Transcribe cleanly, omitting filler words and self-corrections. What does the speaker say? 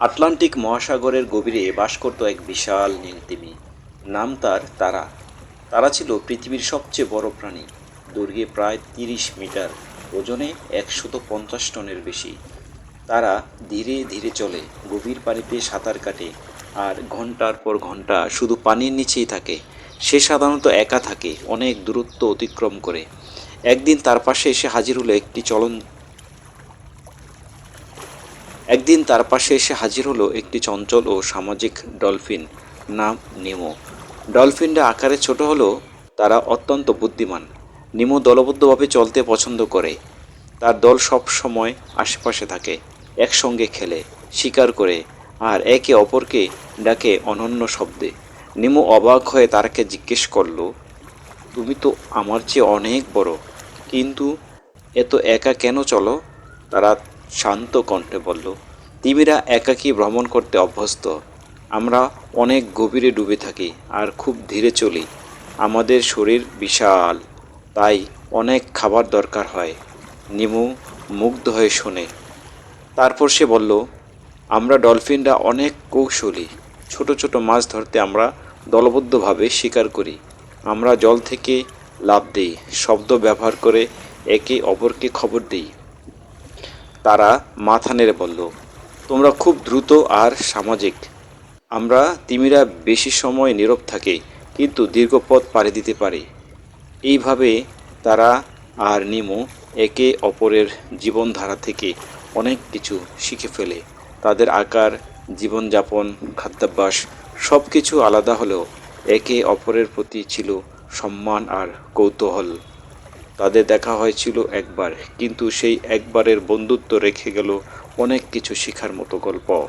Atlantic মহাসাগরের গভীরে বাস করত এক বিশাল নীল তিমি। নাম তার তারা। তারা ছিল পৃথিবীর সবচেয়ে বড় প্রাণী। দৈর্ঘ্যে প্রায় 30 মিটার, ওজনে 150 টনের বেশি। তারা ধীরে ধীরে চলে, গভীর পানিতে সাঁতার কাটে, আর ঘন্টার পর ঘন্টা শুধু পানির নিচেই থাকে। সে সাধারণত একা থাকে, অনেক দূরত্ব অতিক্রম করে। একদিন তার পাশে এসে হাজির হলো একটি চঞ্চল ও সামাজিক ডলফিন, নাম নিমো। ডলফিনরা আকারে ছোট হলেও তারা অত্যন্ত বুদ্ধিমান। নিমো দলবদ্ধভাবে চলতে পছন্দ করে। তার দল সব সময় আশেপাশে থাকে, একসঙ্গে খেলে, শিকার করে, আর একে অপরকে ডাকে অনন্য শব্দে। নিমো অবাক হয়ে তারাকে জিজ্ঞেস করল, তুমি তো আমার চেয়ে অনেক বড়, কিন্তু এত একা কেন চলো? তারা শান্ত কণ্ঠে বলল, তিমিরা একাকী ভ্রমণ করতে অভ্যস্ত। আমরা অনেক গভীরে ডুবে থাকি আর খুব ধীরে চলি। আমাদের শরীর বিশাল, তাই অনেক খাবার দরকার হয়। নিমু মুগ্ধ হয়ে শোনে। তারপর সে বলল, আমরা ডলফিনরা অনেক কৌশলী। ছোট ছোট মাছ ধরতে আমরা দলবদ্ধভাবে শিকার করি। আমরা জল থেকে লাফ দিই, শব্দ ব্যবহার করে একে অপরকে খবর দিই। তারা মাথা নেড়ে বলল, তোমরা খুব দ্রুত আর সামাজিক। আমরা তিমিরা বেশি সময় নীরব থাকি, কিন্তু দীর্ঘ পথ পাড়ি দিতে পারি। এইভাবে তারা আর নিমো একে অপরের জীবনধারা থেকে অনেক কিছু শিখে ফেলে। তাদের আকার, জীবনযাপন, খাদ্যাভ্যাস সব কিছু আলাদা হলেও একে অপরের প্রতি ছিল সম্মান আর কৌতূহল। তাদের দেখা হয়েছিল একবার, কিন্তু সেই একবারের বন্ধুত্ব রেখে গেল অনেক কিছু শেখার মতো গল্প।